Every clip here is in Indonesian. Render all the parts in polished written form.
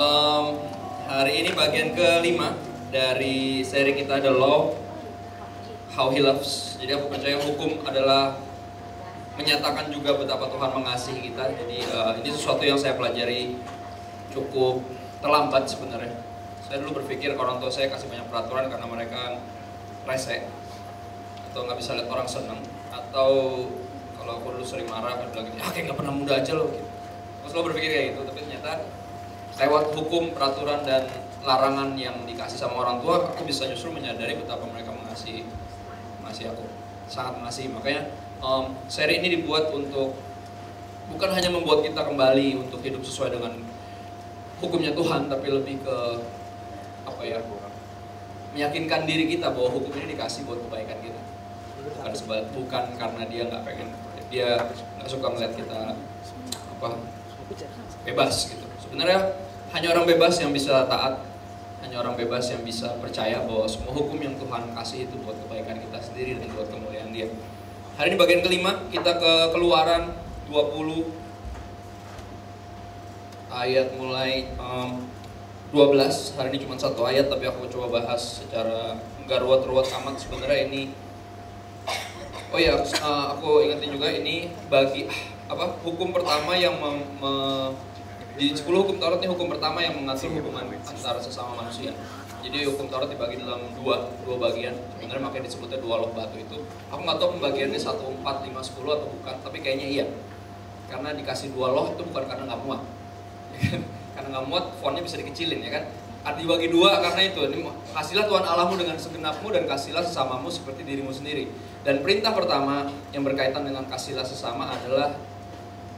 Em, Hari ini bagian kelima dari seri kita The Law, How He Loves. Jadi aku percaya hukum adalah menyatakan juga betapa Tuhan mengasihi kita. Jadi ini sesuatu yang saya pelajari cukup terlambat sebenarnya. Saya dulu berpikir orang tua saya kasih banyak peraturan karena mereka rese atau nggak bisa lihat orang seneng, atau kalau aku dulu sering marah kan bilang gini, kayak nggak pernah muda aja loh gitu. Aku selalu berpikir kayak gitu, tapi ternyata lewat hukum, peraturan, dan larangan yang dikasih sama orang tua, aku bisa justru menyadari betapa mereka mengasihi aku, sangat mengasihi. Makanya seri ini dibuat untuk bukan hanya membuat kita kembali untuk hidup sesuai dengan hukumnya Tuhan, tapi lebih ke apa ya, meyakinkan diri kita bahwa hukum ini dikasih buat kebaikan kita, bukan karena dia nggak pengen, dia nggak suka melihat kita apa bebas gitu. Sebenarnya hanya orang bebas yang bisa taat, hanya orang bebas yang bisa percaya bahwa semua hukum yang Tuhan kasih itu buat kebaikan kita sendiri dan buat kemuliaan Dia. Hari ini bagian kelima, kita ke Keluaran 20 ayat mulai 12. Hari ini cuma satu ayat, tapi aku coba bahas secara nggak ruwet-ruwet amat. Sebenarnya ini, oh ya, aku ingetin juga ini bagi hukum pertama yang di 10 hukum Taurat ini hukum pertama yang mengatur hubungan antara sesama manusia. Jadi hukum Taurat dibagi dalam dua bagian. Sebenarnya makanya disebutnya dua loh batu itu. Aku nggak tahu pembagiannya 1, 4, 5, 10 atau bukan, tapi kayaknya iya. Karena dikasih dua loh itu bukan karena nggak muat. Karena nggak muat, fontnya bisa dikecilin ya kan. Dibagi dua karena itu. Kasihlah Tuhan Allahmu dengan segenapmu dan kasihlah sesamamu seperti dirimu sendiri. Dan perintah pertama yang berkaitan dengan kasihlah sesama adalah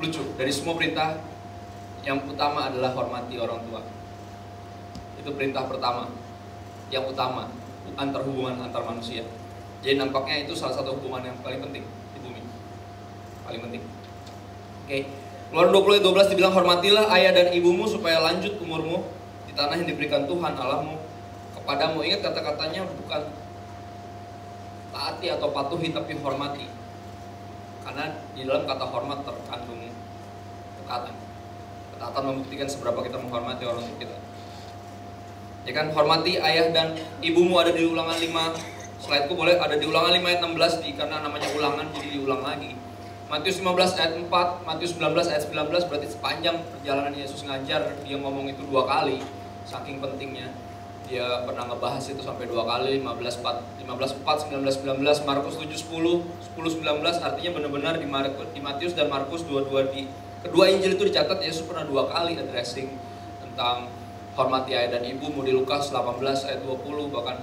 lucu. Dari semua perintah, yang utama adalah hormati orang tua. Itu perintah pertama, yang utama, hubungan antar manusia. Jadi nampaknya itu salah satu hubungan yang paling penting di bumi, paling penting. Oke. Keluaran 20 ayat 12 dibilang, hormatilah ayah dan ibumu supaya lanjut umurmu di tanah yang diberikan Tuhan Allahmu kepadamu. Ingat kata-katanya bukan taati atau patuhi, tapi hormati. Karena di dalam kata hormat terkandung ketaatan. Ketaatan membuktikan seberapa kita menghormati orang tua kita. Ya kan, hormati ayah dan ibumu ada di Ulangan 5. Slideku boleh, ada di Ulangan 5 ayat 16 karena namanya ulangan jadi diulang lagi. Matius 15 ayat 4, Matius 19 ayat 19, berarti sepanjang perjalanan Yesus ngajar dia ngomong itu 2 kali. Saking pentingnya. Dia pernah ngebahas itu sampai 2 kali, 15 4, 19 Markus 7 10, 10 19, artinya benar-benar di Matius dan Markus dua-dua di kedua Injil itu dicatat Yesus pernah 2 kali addressing tentang hormati ayah dan ibu. Di Lukas 18 ayat 20, bahkan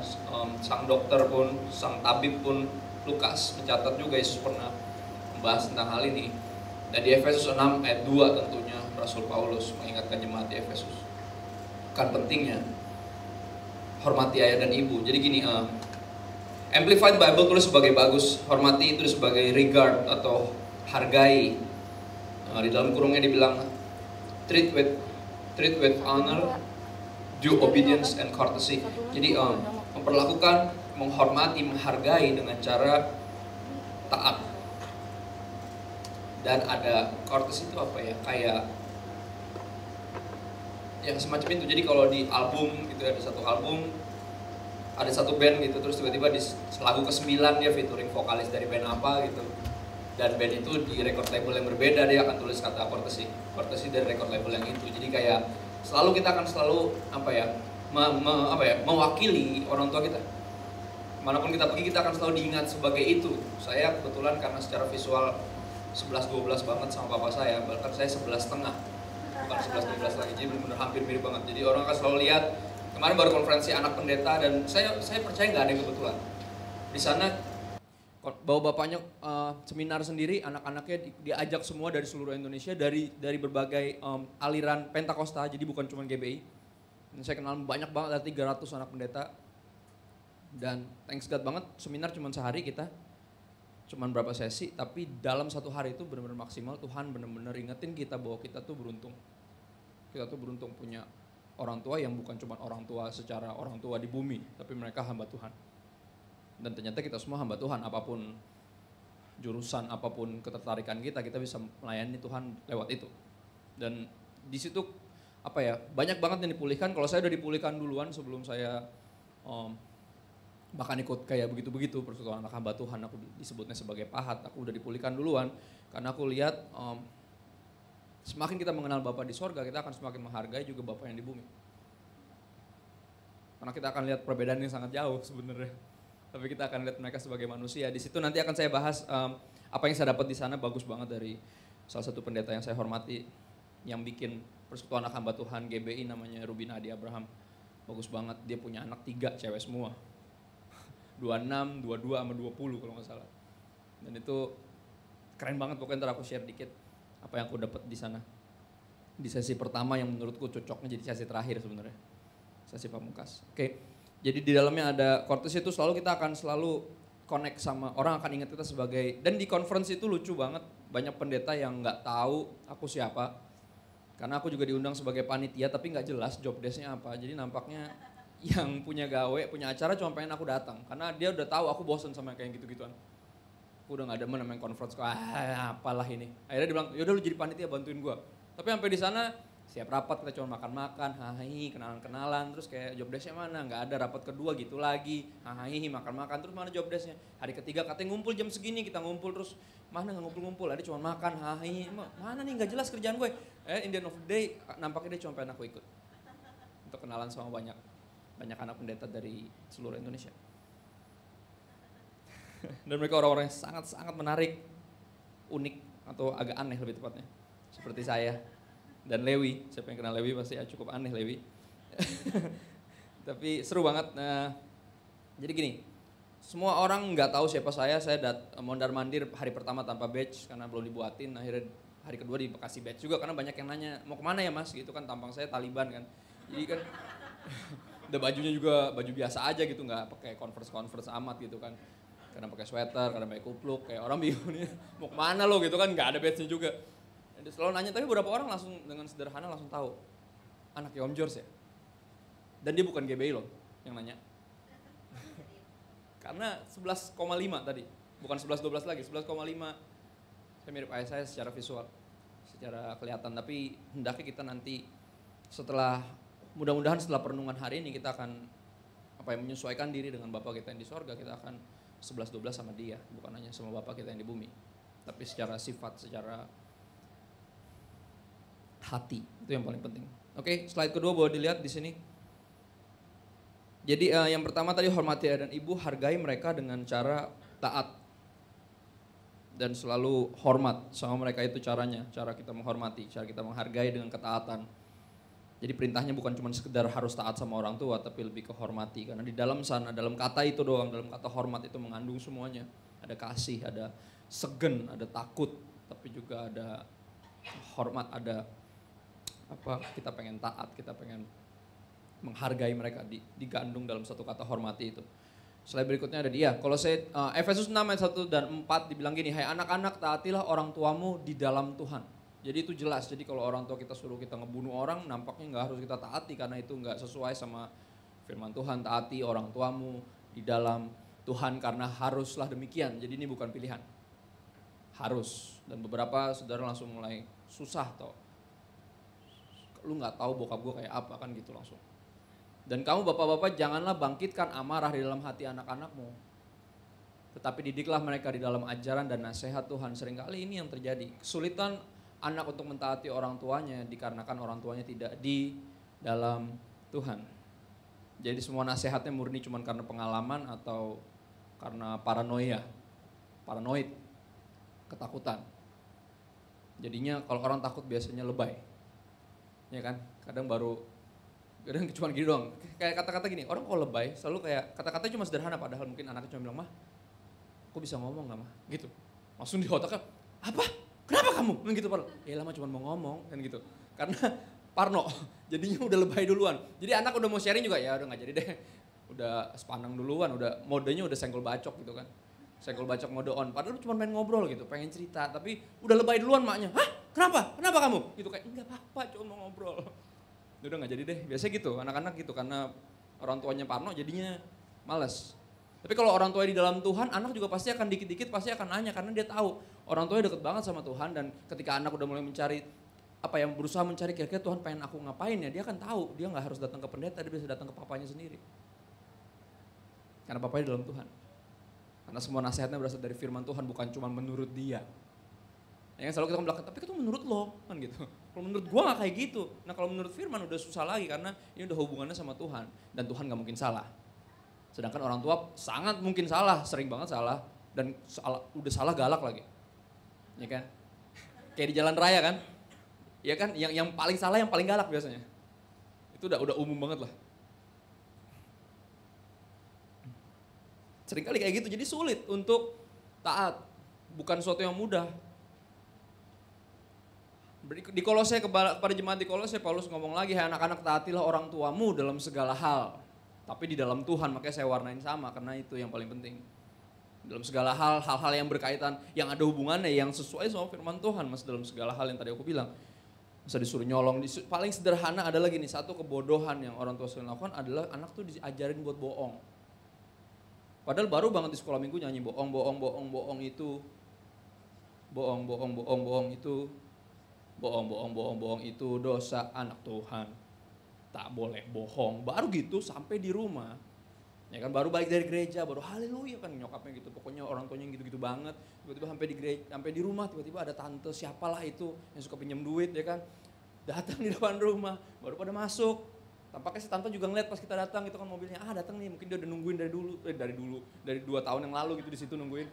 sang dokter pun, sang tabib pun Lukas mencatat juga Yesus pernah membahas tentang hal ini. Dan di Efesus 6 ayat 2 tentunya Rasul Paulus mengingatkan jemaat di Efesus kan pentingnya hormati ayah dan ibu. Jadi gini, Amplified Bible tulis sebagai bagus, hormati itu sebagai regard atau hargai. Di dalam kurungnya dibilang treat with honor, due obedience and courtesy. Jadi memperlakukan, menghormati, menghargai dengan cara taat. Dan ada courtesy itu apa ya? Kayak yang semacam itu. Jadi kalau di album gitu, ada satu album, ada satu band gitu, terus tiba-tiba di lagu ke-9 dia featuring vokalis dari band apa gitu. Dan band itu di record label yang berbeda, dia akan tulis kata courtesy dari record label yang itu. Jadi kayak selalu kita akan selalu mewakili orang tua kita. Manapun kita pergi kita akan selalu diingat sebagai itu. Saya kebetulan karena secara visual 11-12 banget sama papa saya, bahkan saya 11,5, bukan 11-12 lagi, jadi benar-benar hampir mirip banget. Jadi orang akan selalu lihat. Kemarin baru konferensi anak pendeta dan saya percaya nggak ada yang kebetulan. Di sana bawa bapaknya seminar sendiri, anak-anaknya diajak semua dari seluruh Indonesia, dari berbagai aliran Pentakosta, jadi bukan cuma GBI. Dan saya kenal banyak banget, ada 300 anak pendeta. Dan thanks God banget, seminar cuma sehari kita, cuma berapa sesi, tapi dalam satu hari itu benar-benar maksimal. Tuhan benar-benar ingetin kita bahwa kita tuh beruntung. Kita tuh beruntung punya orang tua yang bukan cuma orang tua secara orang tua di bumi, tapi mereka hamba Tuhan. Dan ternyata kita semua hamba Tuhan, apapun jurusan, apapun ketertarikan kita bisa melayani Tuhan lewat itu. Dan di situ apa ya, banyak banget yang dipulihkan. Kalau saya udah dipulihkan duluan sebelum saya bahkan ikut kayak begitu-begitu persekutuan anak hamba Tuhan, aku disebutnya sebagai pahat, aku udah dipulihkan duluan karena aku lihat semakin kita mengenal Bapa di sorga, kita akan semakin menghargai juga Bapa yang di bumi. Karena kita akan lihat perbedaan yang sangat jauh sebenarnya. Tapi kita akan lihat mereka sebagai manusia. Di situ nanti akan saya bahas apa yang saya dapat di sana, bagus banget dari salah satu pendeta yang saya hormati yang bikin persekutuan anak hamba Tuhan GBI, namanya Rubina Adi Abraham. Bagus banget, dia punya anak 3 cewek semua. 26, 22 sama 20 kalau nggak salah. Dan itu keren banget, pokoknya ntar aku share dikit apa yang aku dapat di sana. Di sesi pertama yang menurutku cocoknya jadi sesi terakhir sebenarnya. Sesi pamungkas. Oke. Jadi di dalamnya ada Cortes itu selalu kita akan selalu connect sama orang, akan ingat kita sebagai, dan di conference itu lucu banget, banyak pendeta yang nggak tahu aku siapa. Karena aku juga diundang sebagai panitia tapi nggak jelas job desk-nya apa. Jadi nampaknya yang punya gawe, punya acara cuma pengen aku datang. Karena dia udah tahu aku bosen sama kayak gitu-gituan. Aku udah gak demen sama yang conference, apalah ini. Akhirnya dia bilang, yaudah lu jadi panitia bantuin gua. Tapi sampai di sana siap rapat, kita cuma makan-makan, hahi, kenalan-kenalan, terus kayak job desk-nya mana? Nggak ada, rapat kedua gitu lagi, hahi, makan-makan, terus mana job desk-nya? Hari ketiga katanya ngumpul jam segini, kita ngumpul terus mana nggak ngumpul-ngumpul? Ada cuma makan, hahi, mana nih nggak jelas kerjaan gue? In the end of the day, nampaknya dia cuma pengen aku ikut untuk kenalan sama banyak anak pendeta dari seluruh Indonesia. Dan mereka orang-orang yang sangat-sangat menarik, unik atau agak aneh lebih tepatnya, seperti saya. Dan Lewi, siapa yang kenal Lewi pasti cukup aneh Lewi. Tapi seru banget. Nah, jadi gini, semua orang nggak tahu siapa saya mondar-mandir hari pertama tanpa badge karena belum dibuatin. Akhirnya hari kedua dikasih badge juga karena banyak yang nanya, mau kemana ya mas? Gitu kan, tampang saya Taliban kan. Jadi kan, udah bajunya juga baju biasa aja gitu, nggak pakai converse amat gitu kan. Kadang pakai sweater, kadang pakai kupluk, kayak orang bingung nih, mau kemana lo gitu kan, nggak ada badge-nya juga. Dia selalu nanya, tapi beberapa orang langsung dengan sederhana langsung tahu, anaknya Om George ya? Dan dia bukan GBI loh yang nanya. Karena 11,5 tadi, bukan 11-12 lagi, 11,5. Saya mirip ayah saya secara visual, secara kelihatan. Tapi hendaknya kita nanti mudah-mudahan setelah perenungan hari ini kita akan menyesuaikan diri dengan Bapa kita yang di sorga. Kita akan 11-12 sama dia, bukan hanya sama Bapa kita yang di bumi. Tapi secara sifat, secara hati, itu yang paling penting. Oke, slide kedua boleh dilihat di sini. Jadi yang pertama tadi, hormati ayah dan ibu, hargai mereka dengan cara taat dan selalu hormat sama mereka. Itu caranya, cara kita menghormati, cara kita menghargai dengan ketaatan. Jadi perintahnya bukan cuma sekedar harus taat sama orang tua, tapi lebih ke hormati. Karena di dalam sana, dalam kata itu doang, dalam kata hormat itu mengandung semuanya. Ada kasih, ada segen, ada takut, tapi juga ada hormat, ada kita pengen taat, kita pengen menghargai mereka, digandung dalam satu kata hormati itu. Slide berikutnya ada dia. Kalau saya Efesus 6 ayat 1 dan 4 dibilang gini, hai anak-anak taatilah orang tuamu di dalam Tuhan. Jadi itu jelas, jadi kalau orang tua kita suruh kita ngebunuh orang, nampaknya nggak harus kita taati karena itu nggak sesuai sama firman Tuhan. Taati orang tuamu di dalam Tuhan karena haruslah demikian. Jadi ini bukan pilihan, harus. Dan beberapa saudara langsung mulai susah toh. Lu nggak tahu bokap gue kayak apa kan gitu langsung. Dan kamu bapak-bapak janganlah bangkitkan amarah di dalam hati anak-anakmu, tetapi didiklah mereka di dalam ajaran dan nasihat Tuhan. Seringkali ini yang terjadi, kesulitan anak untuk mentaati orang tuanya dikarenakan orang tuanya tidak di dalam Tuhan. Jadi semua nasihatnya murni cuma karena pengalaman atau karena paranoid, ketakutan. Jadinya kalau orang takut biasanya lebay. Ya kan, kadang cuma gini doang, kayak kata-kata gini, orang kalau lebay selalu kayak kata-katanya cuma sederhana padahal mungkin anaknya cuma bilang, mah, aku bisa ngomong gak mah? Gitu, langsung di otaknya, apa? Kenapa kamu? Kan gitu padahal, ya lama cuma mau ngomong kan gitu, karena parno, jadinya udah lebay duluan. Jadi anak udah mau sharing juga, ya udah gak jadi deh, udah sepanang duluan, udah modenya udah senggol bacok gitu kan. Senggol bacok mode on, padahal cuma main ngobrol gitu, pengen cerita, tapi udah lebay duluan maknya. Hah? Kenapa? Kenapa kamu? Gitu kayak, enggak apa-apa, cuma mau ngobrol. Udah gak jadi deh, biasanya gitu, anak-anak gitu, karena orang tuanya parno jadinya males. Tapi kalau orang tua di dalam Tuhan, anak juga pasti akan dikit-dikit pasti akan nanya, karena dia tahu orang tuanya deket banget sama Tuhan, dan ketika anak udah mulai mencari berusaha mencari kira-kira Tuhan pengen aku ngapain ya, dia akan tahu, dia nggak harus datang ke pendeta, dia bisa datang ke papanya sendiri. Karena papanya dalam Tuhan. Karena semua nasihatnya berasal dari firman Tuhan, bukan cuma menurut dia. Yang selalu kita bilang, tapi itu menurut lo, kan gitu. Kalau menurut gua nggak kayak gitu. Nah kalau menurut firman udah susah lagi, karena ini udah hubungannya sama Tuhan. Dan Tuhan nggak mungkin salah. Sedangkan orang tua sangat mungkin salah, sering banget salah. Dan udah salah galak lagi. Ya kan? Kayak di jalan raya kan? Ya kan, yang paling salah yang paling galak biasanya. Itu udah umum banget lah. Seringkali kayak gitu, jadi sulit untuk taat. Bukan sesuatu yang mudah. Di Kolose, kepada jemaat di Kolose, Paulus ngomong lagi, hai anak-anak taatilah orang tuamu dalam segala hal. Tapi di dalam Tuhan, makanya saya warnain sama, karena itu yang paling penting. Dalam segala hal-hal yang berkaitan, yang ada hubungannya, yang sesuai sama firman Tuhan, mas, dalam segala hal yang tadi aku bilang. Bisa disuruh nyolong, paling sederhana adalah gini, satu kebodohan yang orang tua sering lakukan adalah anak tuh diajarin buat bohong. Padahal baru banget di sekolah minggu nyanyi bohong itu, bohong itu dosa anak Tuhan, tak boleh bohong. Baru gitu sampai di rumah, ya kan, baru balik dari gereja, baru haleluya kan nyokapnya gitu, pokoknya orang tuanya gitu-gitu banget. Tiba-tiba sampai di gereja, sampai di rumah tiba-tiba ada tante siapalah itu yang suka pinjam duit, ya kan, datang di depan rumah, baru pada masuk. Tampaknya si tante juga ngeliat pas kita datang gitu kan, mobilnya datang nih, mungkin dia udah nungguin dari 2 tahun yang lalu gitu di situ nungguin.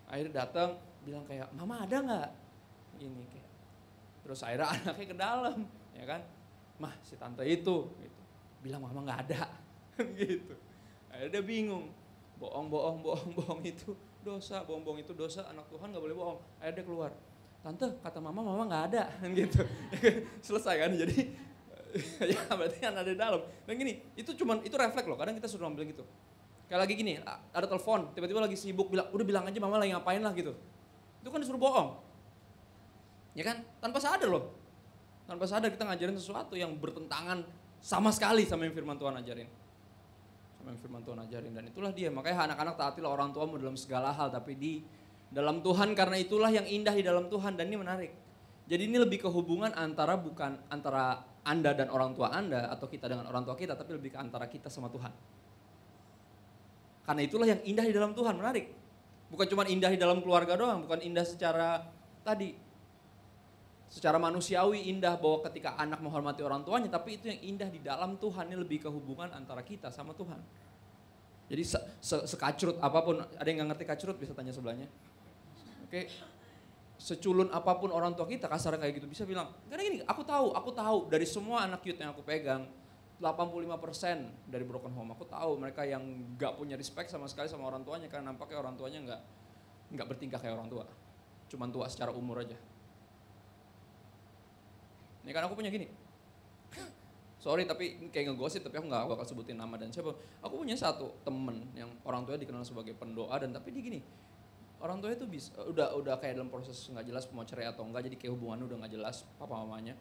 Akhirnya datang bilang kayak, mama ada nggak? Ini kayak, terus akhirnya anaknya ke dalam, ya kan, mah si tante itu gitu, bilang mama nggak ada, gitu. Akhirnya dia bingung, bohong itu dosa, bohong itu dosa, anak Tuhan nggak boleh bohong. Akhirnya dia keluar, tante kata mama nggak ada, gitu. Selesai kan, jadi ya berarti kan ada di dalam. Dan gini, itu refleks loh, kadang kita suruh bilang gitu. Kayak lagi gini, ada telepon, tiba-tiba lagi sibuk, bilang aja mama lagi ngapain lah gitu. Itu kan disuruh bohong. Ya kan, tanpa sadar loh. Tanpa sadar kita ngajarin sesuatu yang bertentangan sama sekali sama yang firman Tuhan ajarin. Dan itulah dia, makanya anak-anak taatilah orang tuamu dalam segala hal, tapi di dalam Tuhan, karena itulah yang indah di dalam Tuhan. Dan ini menarik. Jadi ini lebih ke hubungan bukan antara Anda dan orang tua Anda, atau kita dengan orang tua kita, tapi lebih ke antara kita sama Tuhan. Karena itulah yang indah di dalam Tuhan, menarik. Bukan cuma indah di dalam keluarga doang, bukan indah secara manusiawi indah bahwa ketika anak menghormati orang tuanya, tapi itu yang indah di dalam Tuhan, ini lebih ke hubungan antara kita sama Tuhan. Jadi sekacrut apapun, ada yang gak ngerti kacrut bisa tanya sebelahnya. Oke. Seculun apapun orang tua kita, kasar kayak gitu, bisa bilang, karena gini, aku tahu dari semua anak youth yang aku pegang, 85% dari broken home, aku tahu mereka yang gak punya respect sama sekali sama orang tuanya, karena nampaknya orang tuanya gak bertingkah kayak orang tua, cuman tua secara umur aja. Ini kan aku punya gini, sorry tapi kayak ngegosip, tapi aku gak bakal sebutin nama dan siapa. Aku punya satu temen yang orang tuanya dikenal sebagai pendoa, dan tapi dia gini, orang tuanya tuh udah kayak dalam proses nggak jelas mau cerai atau enggak, jadi kayak hubungannya udah nggak jelas papa mamanya.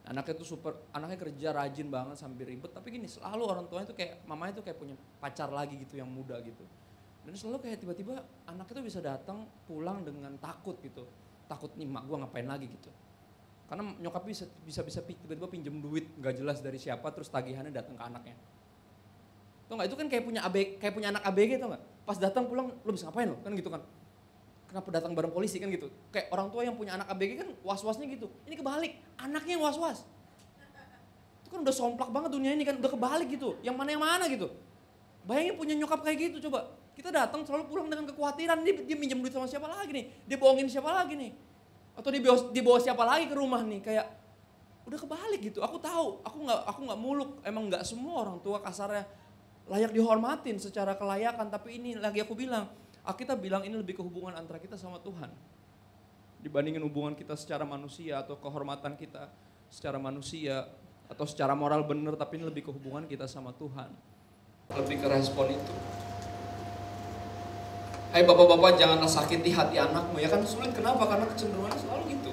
Anaknya tuh anaknya kerja rajin banget sambil ribet, tapi gini selalu orang tuanya tuh kayak mamanya tuh kayak punya pacar lagi gitu yang muda gitu. Dan selalu kayak tiba-tiba anaknya tuh bisa datang pulang dengan takut gitu, takut nih mak gua ngapain lagi gitu. Karena nyokap bisa tiba-tiba pinjem duit nggak jelas dari siapa, terus tagihannya datang ke anaknya. Tau nggak, itu kan kayak punya anak ABG, tau nggak? Pas datang pulang lo bisa ngapain lo kan gitu kan? Kenapa datang bareng polisi kan gitu? Kayak orang tua yang punya anak ABG kan was-wasnya gitu. Ini kebalik, anaknya yang was-was. Itu kan udah somplak banget dunia ini kan, udah kebalik gitu. Yang mana gitu. Bayangin punya nyokap kayak gitu coba. Kita datang selalu pulang dengan kekhawatiran, dia minjem duit sama siapa lagi nih? Dia bohongin siapa lagi nih? Atau dia bawa siapa lagi ke rumah nih? Kayak udah kebalik gitu. Aku tahu, aku nggak muluk. Emang nggak semua orang tua kasarnya layak dihormatin secara kelayakan. Tapi ini lagi aku bilang, kita bilang ini lebih ke hubungan antara kita sama Tuhan. Dibandingin hubungan kita secara manusia atau kehormatan kita secara manusia atau secara moral benar, tapi ini lebih ke hubungan kita sama Tuhan. Lebih ke respon itu. Hai bapak-bapak, janganlah sakiti hati anakmu. Ya kan sulit, kenapa? Karena kecenderungannya selalu gitu.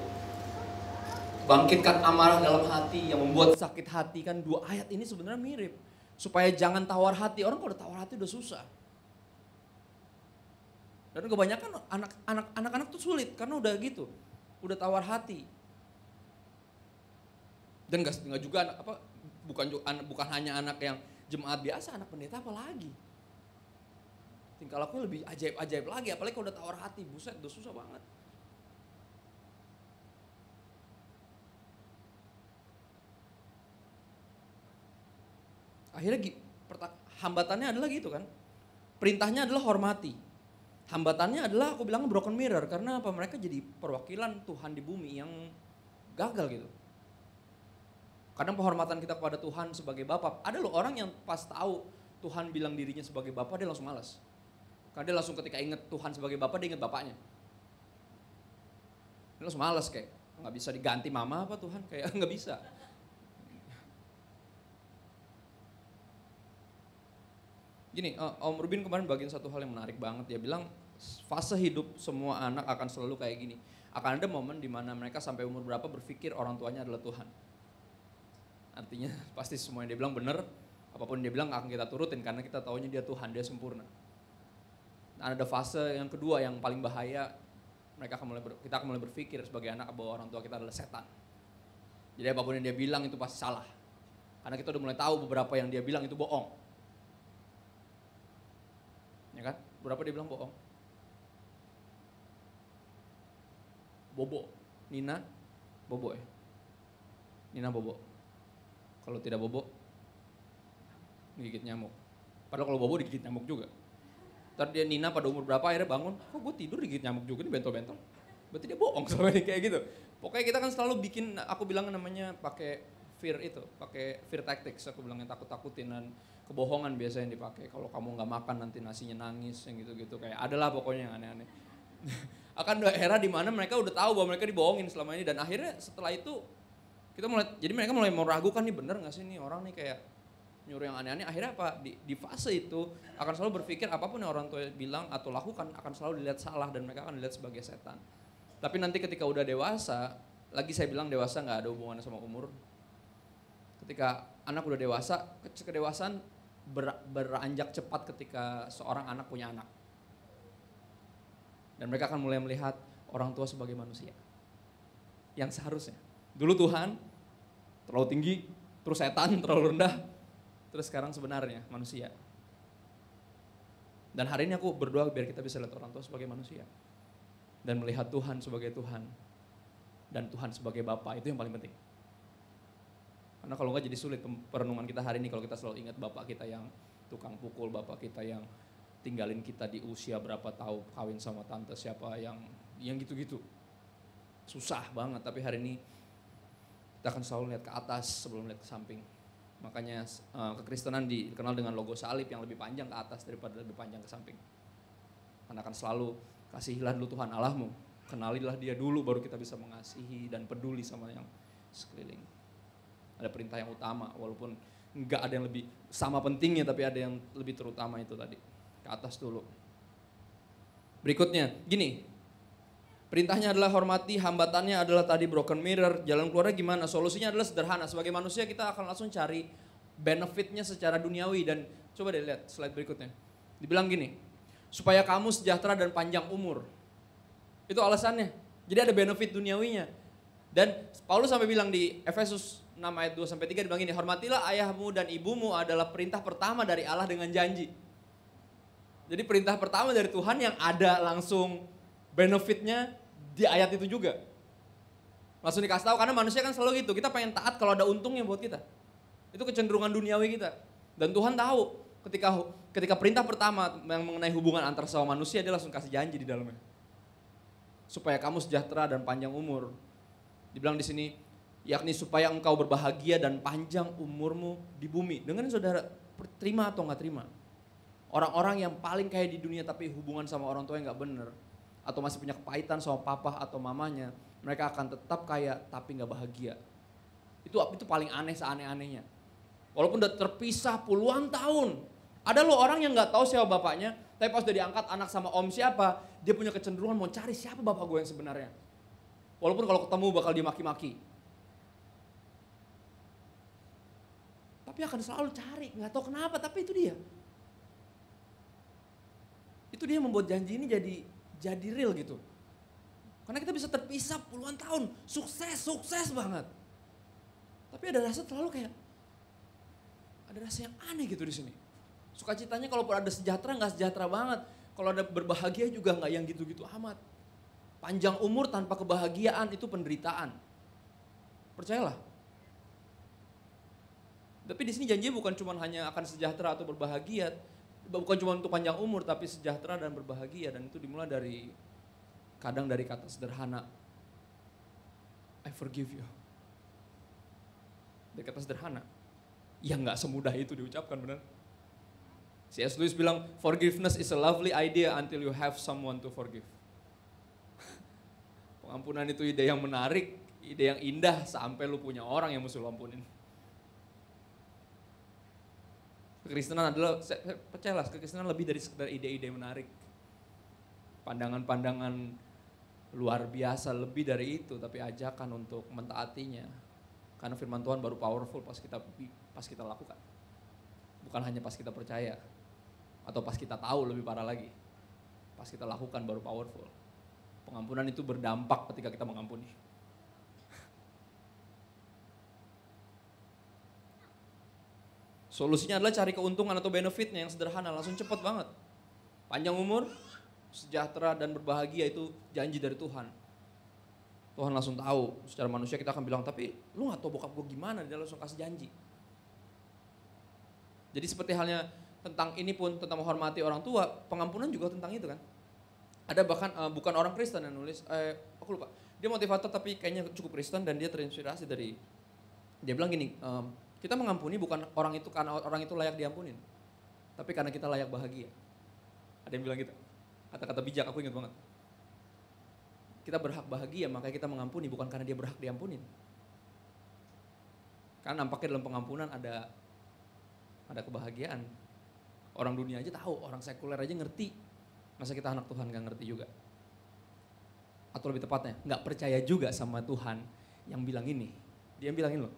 Bangkitkan amarah dalam hati yang membuat sakit hati, kan 2 ayat ini sebenarnya mirip. Supaya jangan tawar hati. Orang kalau udah tawar hati udah susah. Dan kebanyakan anak-anak tuh sulit karena udah gitu, udah tawar hati. Dan nggak juga bukan hanya anak yang jemaat biasa, anak pendeta apalagi. Tingkah lakunya lebih ajaib-ajaib lagi, apalagi kalau udah tawar hati, buset, udah susah banget. Akhirnya hambatannya adalah gitu kan. Perintahnya adalah hormati. Hambatannya adalah aku bilang broken mirror, karena apa? Mereka jadi perwakilan Tuhan di bumi yang gagal gitu. Kadang penghormatan kita kepada Tuhan sebagai Bapa, ada loh orang yang pas tahu Tuhan bilang dirinya sebagai Bapa, dia langsung malas. Karena dia langsung ketika ingat Tuhan sebagai Bapa, dia ingat bapaknya. Dia langsung malas kayak, nggak bisa diganti mama apa Tuhan, kayak nggak bisa. Gini, Om Rubin kemarin bagian satu hal yang menarik banget, dia bilang fase hidup semua anak akan selalu kayak gini. Akan ada momen di mana mereka sampai umur berapa berpikir orang tuanya adalah Tuhan. Artinya pasti semua yang dia bilang benar, apapun dia bilang akan kita turutin karena kita taunya dia Tuhan, dia sempurna. Dan ada fase yang kedua yang paling bahaya, kita akan mulai berpikir sebagai anak bahwa orang tua kita adalah setan. Jadi apapun yang dia bilang itu pasti salah. Karena kita udah mulai tahu beberapa yang dia bilang itu bohong. Ya kan? Berapa dia bilang bohong? Bobo, Nina, bobo ya? Nina bobo. Kalau tidak bobo, digigit nyamuk. Padahal kalau bobo digigit nyamuk juga. Ntar dia Nina pada umur berapa akhirnya bangun, kok gue tidur digigit nyamuk juga nih bentol-bentol. Berarti dia bohong sama ini kayak gitu. Pokoknya kita kan selalu bikin, aku bilang namanya pakai fear tactics. Aku bilangnya takut-takutin dan kebohongan biasanya yang dipakai. Kalau kamu nggak makan nanti nasinya nangis, yang gitu-gitu kayak adalah pokoknya yang aneh-aneh. Akan ada era di mana mereka udah tahu bahwa mereka dibohongin selama ini dan akhirnya setelah itu jadi mereka mulai meragukan nih bener nggak sih nih orang nih kayak nyuruh yang aneh-aneh. Akhirnya apa? Di fase itu akan selalu berpikir apapun yang orang tua bilang atau lakukan akan selalu dilihat salah dan mereka akan dilihat sebagai setan. Tapi nanti ketika udah dewasa, lagi saya bilang dewasa nggak ada hubungannya sama umur. Ketika anak udah dewasa, kedewasaan beranjak cepat ketika seorang anak punya anak. Dan mereka akan mulai melihat orang tua sebagai manusia. Yang seharusnya. Dulu Tuhan terlalu tinggi, terus setan terlalu rendah, terus sekarang sebenarnya manusia. Dan hari ini aku berdoa biar kita bisa lihat orang tua sebagai manusia. Dan melihat Tuhan sebagai Tuhan. Dan Tuhan sebagai Bapa, itu yang paling penting. Karena kalau enggak jadi sulit perenungan kita hari ini kalau kita selalu ingat bapak kita yang tukang pukul, bapak kita yang tinggalin kita di usia berapa tahun, kawin sama tante siapa yang gitu-gitu. Susah banget, tapi hari ini kita akan selalu lihat ke atas sebelum lihat ke samping. Makanya kekristenan dikenal dengan logo salib yang lebih panjang ke atas daripada lebih panjang ke samping. Karena akan selalu kasihilah dulu Tuhan Allahmu, kenalilah dia dulu baru kita bisa mengasihi dan peduli sama yang sekeliling. Ada perintah yang utama, walaupun enggak ada yang lebih sama pentingnya, tapi ada yang lebih terutama itu tadi. Ke atas dulu. Berikutnya, gini. Perintahnya adalah hormati, hambatannya adalah tadi broken mirror. Jalan keluarnya gimana? Solusinya adalah sederhana. Sebagai manusia kita akan langsung cari benefitnya secara duniawi. Dan coba deh lihat slide berikutnya. Dibilang gini, supaya kamu sejahtera dan panjang umur. Itu alasannya. Jadi ada benefit duniawinya. Dan Paulus sampai bilang di Efesus 6 ayat 2-3 dibilang gini, hormatilah ayahmu dan ibumu adalah perintah pertama dari Allah dengan janji. Jadi perintah pertama dari Tuhan yang ada langsung benefitnya di ayat itu juga. Langsung dikasih tahu karena manusia kan selalu gitu, kita pengen taat kalau ada untungnya buat kita. Itu kecenderungan duniawi kita. Dan Tuhan tahu ketika perintah pertama yang mengenai hubungan antar sama manusia, dia langsung kasih janji di dalamnya. Supaya kamu sejahtera dan panjang umur. Dibilang di sini, yakni supaya engkau berbahagia dan panjang umurmu di bumi. Dengerin saudara, terima atau nggak terima? Orang-orang yang paling kaya di dunia tapi hubungan sama orang tua yang nggak bener, atau masih punya kepahitan sama papa atau mamanya, mereka akan tetap kaya tapi nggak bahagia. Itu paling aneh seaneh-anehnya. Walaupun udah terpisah puluhan tahun, ada loh orang yang nggak tahu siapa bapaknya, tapi pas udah diangkat anak sama om siapa, dia punya kecenderungan mau cari siapa bapak gue yang sebenarnya. Walaupun kalau ketemu bakal dimaki-maki. Tapi akan selalu cari, nggak tahu kenapa, tapi itu dia. Itu dia membuat janji ini jadi real gitu. Karena kita bisa terpisah puluhan tahun, sukses banget. Tapi ada rasa terlalu kayak, ada rasa yang aneh gitu di sini. Sukacitanya kalaupun ada sejahtera nggak sejahtera banget. Kalau ada berbahagia juga nggak yang gitu-gitu amat. Panjang umur tanpa kebahagiaan itu penderitaan. Percayalah. Tapi di sini janjinya bukan cuma hanya akan sejahtera atau berbahagia, bukan cuma untuk panjang umur, tapi sejahtera dan berbahagia. Dan itu dimulai dari, kadang dari kata sederhana, I forgive you. Dari kata sederhana, yang nggak semudah itu diucapkan, benar. C.S. Lewis bilang, forgiveness is a lovely idea until you have someone to forgive. Pengampunan itu ide yang menarik, ide yang indah sampai lu punya orang yang mesti lu ampunin. Kekristenan adalah, saya percayalah, kekristenan lebih dari sekedar ide-ide menarik. Pandangan-pandangan luar biasa, lebih dari itu, tapi ajakan untuk mentaatinya. Karena firman Tuhan baru powerful pas kita lakukan. Bukan hanya pas kita percaya, atau pas kita tahu, lebih parah lagi. Pas kita lakukan baru powerful. Pengampunan itu berdampak ketika kita mengampuni. Solusinya adalah cari keuntungan atau benefitnya yang sederhana, langsung cepat banget. Panjang umur, sejahtera dan berbahagia itu janji dari Tuhan. Tuhan langsung tahu, secara manusia kita akan bilang, tapi lu gak tahu bokap gue gimana, dia langsung kasih janji. Jadi seperti halnya tentang ini pun, tentang menghormati orang tua, pengampunan juga tentang itu kan. Ada bahkan bukan orang Kristen yang nulis, aku lupa, dia motivator tapi kayaknya cukup Kristen dan dia terinspirasi dari, dia bilang gini, kita mengampuni bukan orang itu karena orang itu layak diampunin, tapi karena kita layak bahagia. Ada yang bilang gitu, kata-kata bijak aku ingat banget. Kita berhak bahagia, makanya kita mengampuni bukan karena dia berhak diampunin. Karena nampaknya dalam pengampunan ada kebahagiaan. Orang dunia aja tahu, orang sekuler aja ngerti. Masa kita anak Tuhan gak ngerti juga? Atau lebih tepatnya, gak percaya juga sama Tuhan yang bilang ini. Dia bilangin loh.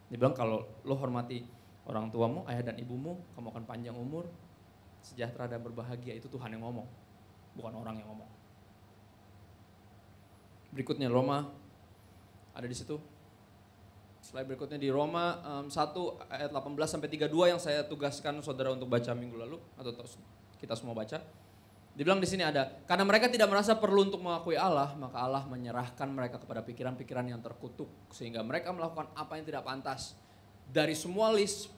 Dia bilang kalau lo hormati orang tuamu, ayah dan ibumu, kamu akan panjang umur, sejahtera dan berbahagia. Itu Tuhan yang ngomong, bukan orang yang ngomong. Berikutnya Roma, ada di situ. Slide berikutnya di Roma 1 ayat 18-32 yang saya tugaskan saudara untuk baca minggu lalu, atau kita semua baca. Dibilang di sini ada, karena mereka tidak merasa perlu untuk mengakui Allah, maka Allah menyerahkan mereka kepada pikiran-pikiran yang terkutuk, sehingga mereka melakukan apa yang tidak pantas. Dari semua list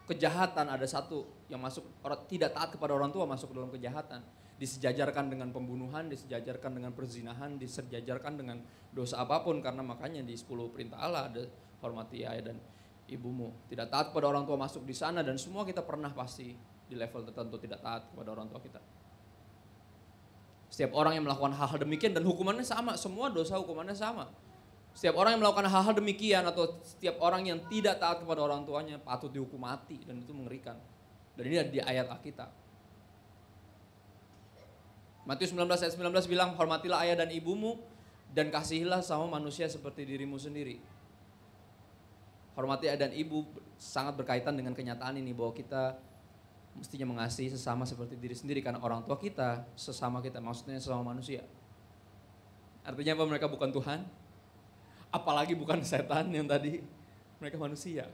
kejahatan ada satu yang masuk, tidak taat kepada orang tua masuk ke dalam kejahatan. Disejajarkan dengan pembunuhan, disejajarkan dengan perzinahan, disejajarkan dengan dosa apapun, karena makanya di 10 perintah Allah ada hormati ayah dan ibumu. Tidak taat kepada orang tua masuk di sana, dan semua kita pernah pasti di level tertentu tidak taat kepada orang tua kita. Setiap orang yang melakukan hal-hal demikian dan hukumannya sama, semua dosa hukumannya sama. Setiap orang yang melakukan hal-hal demikian atau setiap orang yang tidak taat kepada orang tuanya patut dihukum mati, dan itu mengerikan. Dan ini ada di ayat Alkitab. Matius 19 ayat 19 bilang, hormatilah ayah dan ibumu dan kasihilah sama manusia seperti dirimu sendiri. Hormati ayah dan ibu sangat berkaitan dengan kenyataan ini bahwa kita mestinya mengasihi sesama seperti diri sendiri, karena orang tua kita sesama kita, maksudnya sesama manusia. Artinya apa? Mereka bukan Tuhan, apalagi bukan setan yang tadi, mereka manusia.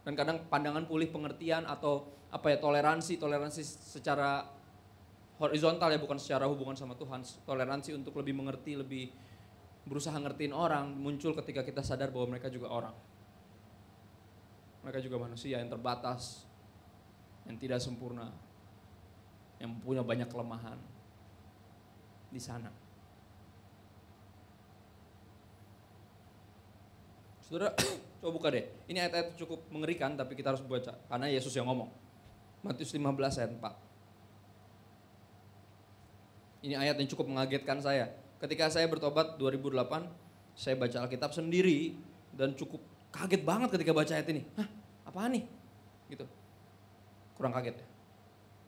Dan kadang pandangan pulih pengertian atau toleransi secara horizontal ya, bukan secara hubungan sama Tuhan. Toleransi untuk lebih mengerti, lebih berusaha ngertiin orang muncul ketika kita sadar bahwa mereka juga orang. Mereka juga manusia yang terbatas, yang tidak sempurna, yang punya banyak kelemahan di sana. Saudara, coba buka deh. Ini ayat-ayat cukup mengerikan, tapi kita harus baca karena Yesus yang ngomong. Matius 15 ayat 4. Ini ayat yang cukup mengagetkan saya. Ketika saya bertobat 2008, saya baca Alkitab sendiri dan cukup kaget banget ketika baca ayat ini. Hah, apaan nih? Gitu. Kurang kaget ya.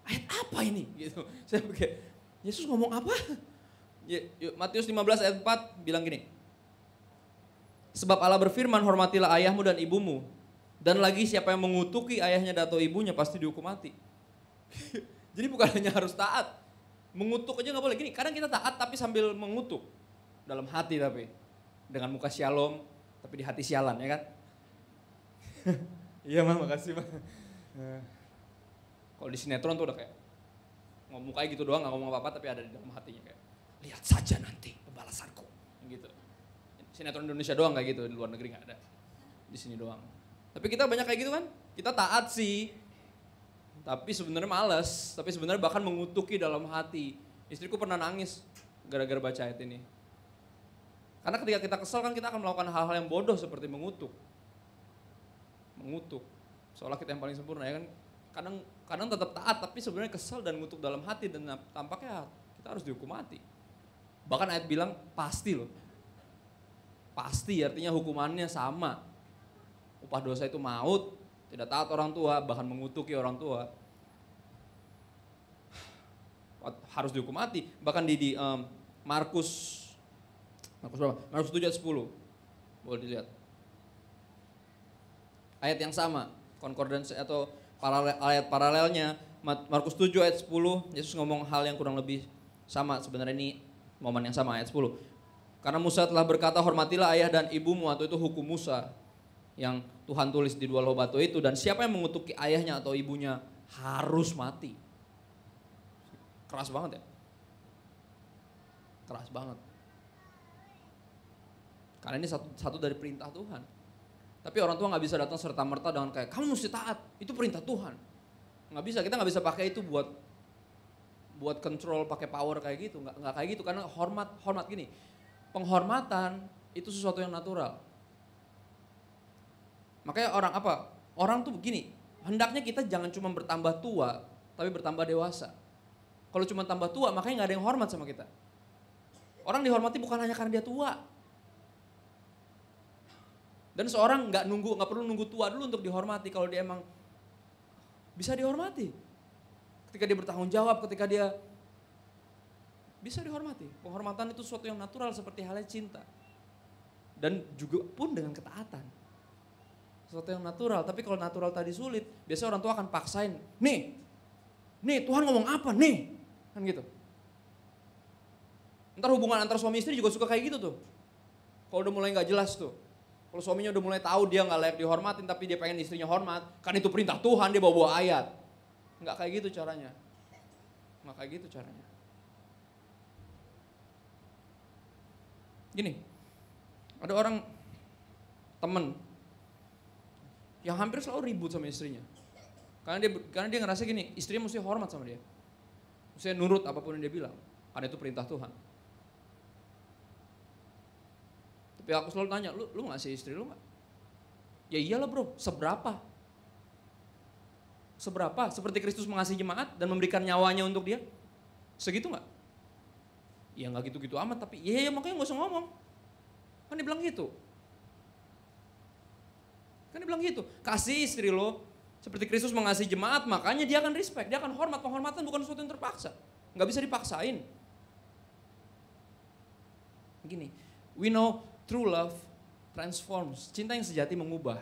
Ayat apa ini? Gitu. Saya pikir, Yesus ngomong apa? Matius 15 ayat 4 bilang gini. Sebab Allah berfirman, hormatilah ayahmu dan ibumu. Dan lagi siapa yang mengutuki ayahnya atau ibunya pasti dihukum mati. Jadi bukan hanya harus taat. Mengutuk aja gak boleh. Gini, kadang kita taat tapi sambil mengutuk. Dalam hati tapi. Dengan muka shalom, tapi di hati sialan ya kan. Iya mah, makasih mah. Kalau di sinetron tuh udah kayak ngomong kayak gitu doang, nggak ngomong apa-apa tapi ada di dalam hatinya kayak lihat saja nanti pembalasanku gitu. Sinetron Indonesia doang kayak gitu, di luar negeri nggak ada, di sini doang. Tapi kita banyak kayak gitu kan, kita taat sih, tapi sebenarnya malas, tapi sebenarnya bahkan mengutuki dalam hati. Istriku pernah nangis gara-gara baca ayat ini. Karena ketika kita kesel kan kita akan melakukan hal-hal yang bodoh seperti mengutuk, seolah kita yang paling sempurna ya kan. Kadang tetap taat tapi sebenarnya kesel dan ngutuk dalam hati dan tampaknya kita harus dihukum mati. Bahkan ayat bilang pasti loh. Pasti artinya hukumannya sama. Upah dosa itu maut, tidak taat orang tua, bahkan mengutuki orang tua. Harus dihukum mati. Bahkan di Markus berapa? Markus 7 ayat 10. Boleh dilihat. Ayat yang sama, konkordansi atau ayat paralelnya Markus 7 ayat 10, Yesus ngomong hal yang kurang lebih sama. Sebenarnya ini momen yang sama ayat 10. Karena Musa telah berkata hormatilah ayah dan ibumu, atau itu hukum Musa yang Tuhan tulis di 2 loh batu itu, dan siapa yang mengutuki ayahnya atau ibunya harus mati. Keras banget ya. Keras banget. Karena ini satu dari perintah Tuhan. Tapi orang tua nggak bisa datang serta-merta dengan kayak kamu mesti taat, itu perintah Tuhan. Nggak bisa, kita nggak bisa pakai itu buat control, pakai power kayak gitu. Nggak kayak gitu, karena hormat gini. Penghormatan itu sesuatu yang natural. Makanya orang tuh begini, hendaknya kita jangan cuma bertambah tua, tapi bertambah dewasa. Kalau cuma tambah tua, makanya nggak ada yang hormat sama kita. Orang dihormati bukan hanya karena dia tua. Dan seorang nggak perlu nunggu tua dulu untuk dihormati. Kalau dia emang bisa dihormati, ketika dia bertanggung jawab, ketika dia bisa dihormati. Penghormatan itu sesuatu yang natural seperti halnya cinta. Dan juga pun dengan ketaatan. Sesuatu yang natural, tapi kalau natural tadi sulit, biasanya orang tua akan paksain, nih Tuhan ngomong apa nih, kan gitu. Ntar hubungan antar suami istri juga suka kayak gitu tuh. Kalau udah mulai nggak jelas tuh, kalau suaminya udah mulai tahu dia nggak layak dihormatin, tapi dia pengen istrinya hormat, kan itu perintah Tuhan, dia bawa ayat. Nggak kayak gitu caranya, Gini, ada orang temen yang hampir selalu ribut sama istrinya. Karena dia ngerasa gini, istrinya mesti hormat sama dia. Mesti nurut apapun yang dia bilang, karena itu perintah Tuhan. Tapi aku selalu tanya, lu ngasih istri lu nggak? Ya iyalah bro, seberapa? Seperti Kristus mengasihi jemaat dan memberikan nyawanya untuk dia? Segitu nggak? Ya nggak gitu-gitu amat, tapi ya makanya nggak usah ngomong. Kan dia bilang gitu. Kasih istri lo seperti Kristus mengasihi jemaat, makanya dia akan respect, dia akan hormat. Penghormatan bukan sesuatu yang terpaksa, nggak bisa dipaksain. Gini, we know true love transforms. Cinta yang sejati mengubah.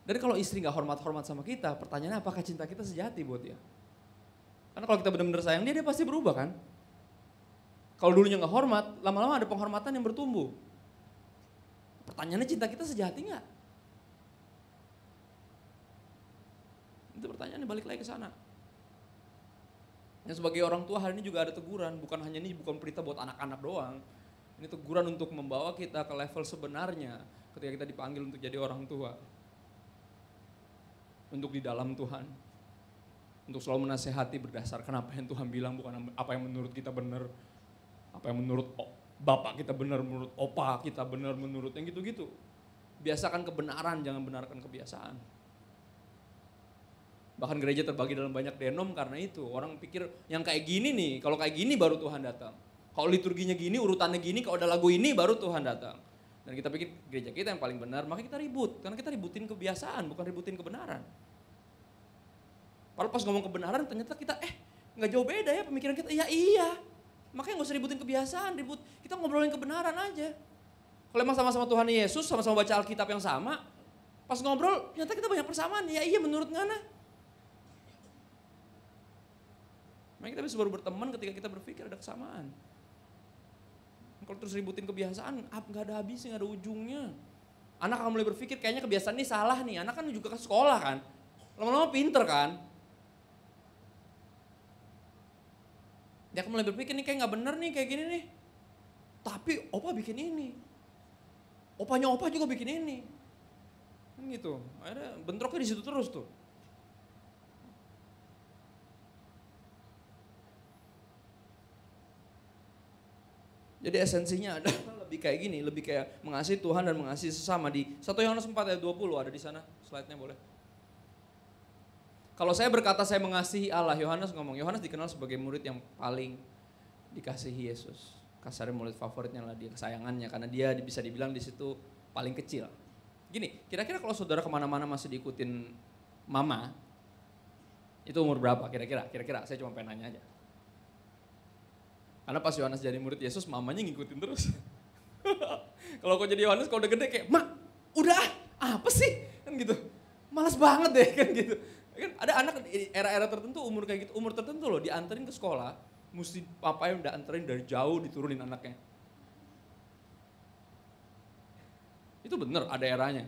Dari kalau istri nggak hormat sama kita, pertanyaannya apakah cinta kita sejati buat dia? Karena kalau kita benar-benar sayang dia pasti berubah kan? Kalau dulunya nggak hormat, lama-lama ada penghormatan yang bertumbuh. Pertanyaannya cinta kita sejati nggak? Itu pertanyaannya, balik lagi ke sana. Yang sebagai orang tua hari ini juga ada teguran, bukan perintah buat anak-anak doang. Ini teguran untuk membawa kita ke level sebenarnya ketika kita dipanggil untuk jadi orang tua. Untuk di dalam Tuhan. Untuk selalu menasehati berdasarkan apa yang Tuhan bilang, bukan apa yang menurut kita benar. Apa yang menurut bapak kita benar, menurut opa kita benar, menurut yang gitu-gitu. Biasakan kebenaran, jangan benarkan kebiasaan. Bahkan gereja terbagi dalam banyak denom karena itu. Orang pikir yang kayak gini nih, kalau kayak gini baru Tuhan datang. Kalau liturginya gini, urutannya gini, kalau ada lagu ini baru Tuhan datang. Dan kita pikir gereja kita yang paling benar, maka kita ribut. Karena kita ributin kebiasaan, bukan ributin kebenaran. Padahal pas ngomong kebenaran ternyata kita nggak jauh beda ya pemikiran kita. Iya. Makanya nggak usah ributin kebiasaan, kita ngobrolin kebenaran aja. Kalau emang sama-sama Tuhan Yesus, sama-sama baca Alkitab yang sama, pas ngobrol ternyata kita banyak persamaan. Ya iya menurut ngana. Makanya kita bisa baru berteman ketika kita berpikir ada kesamaan. Kalau terus ributin kebiasaan, nggak ada habisnya, nggak ada ujungnya. Anak akan mulai berpikir kayaknya kebiasaan ini salah nih. Anak kan juga ke sekolah kan. Lama-lama pinter kan. Dia akan mulai berpikir nih kayak gak bener nih kayak gini nih. Tapi opa bikin ini. Opanya opa juga bikin ini. Kan gitu. Akhirnya bentroknya di situ terus tuh. Jadi esensinya adalah lebih kayak gini, lebih kayak mengasihi Tuhan dan mengasihi sesama. Di 1 Yohanes 4 ayat 20 ada di sana, slide-nya boleh. Kalau saya berkata saya mengasihi Allah, Yohanes ngomong, Yohanes dikenal sebagai murid yang paling dikasihi Yesus. Kasarnya murid favoritnya lah, dia kesayangannya, karena dia bisa dibilang di situ paling kecil. Gini, kira-kira kalau saudara kemana-mana masih diikutin mama, itu umur berapa kira-kira? Kira-kira, saya cuma pengen nanya aja. Karena pas Yohanes jadi murid Yesus, mamanya ngikutin terus. Kalau kau jadi Yohanes, kau udah gede kayak, "Mak, udah apa sih?" Kan gitu. Malas banget deh kan gitu. Kan ada anak era-era tertentu umur kayak gitu, umur tertentu loh dianterin ke sekolah, mesti papa yang udah anterin dari jauh diturunin anaknya. Itu bener ada eranya.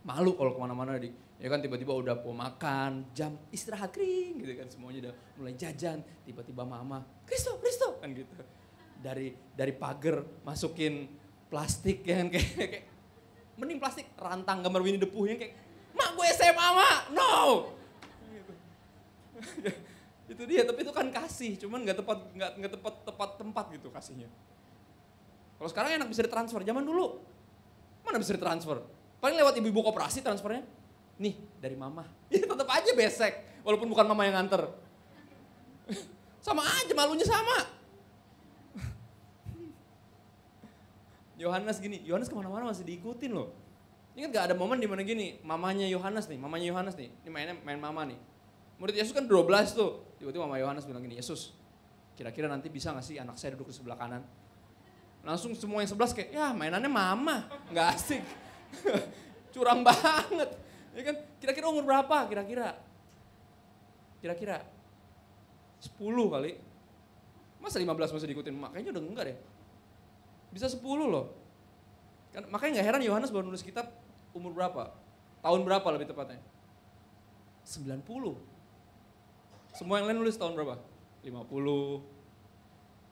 Malu kalau kemana-mana ya kan tiba-tiba udah mau makan, jam istirahat kering gitu kan, semuanya udah mulai jajan, tiba-tiba mama, Kristo kan gitu. Dari pagar masukin plastik ya kan kayak mending plastik rantang gambar Winnie the Pooh yang kayak, "Mak gue SMA mak, no." Gitu. Itu dia, tapi itu kan kasih, cuman nggak tepat tempat gitu kasihnya. Kalau sekarang enak bisa ditransfer, zaman dulu mana bisa ditransfer? Paling lewat ibu-ibu koperasi transfernya. Nih dari mama, ya tetap aja besek, walaupun bukan mama yang nganter. Sama aja malunya sama. Yohanes gini, Yohanes kemana-mana masih diikutin loh. Ingat gak ada momen dimana gini, mamanya Yohanes nih, ini main mama nih. Murid Yesus kan 12 tuh, tiba-tiba mama Yohanes bilang gini, "Yesus, kira-kira nanti bisa gak sih anak saya duduk di sebelah kanan?" Langsung semua yang 11 kayak, ya mainannya mama, gak asik. Curang banget. Ya kan, kira-kira umur berapa kira-kira? Kira-kira 10 kali. Masa 15 masih diikutin emak? Kayaknya udah enggak deh. Bisa 10 loh. Kan, makanya gak heran Yohanes baru nulis kitab umur berapa? Tahun berapa lebih tepatnya? 90. Semua yang lain nulis tahun berapa? 50,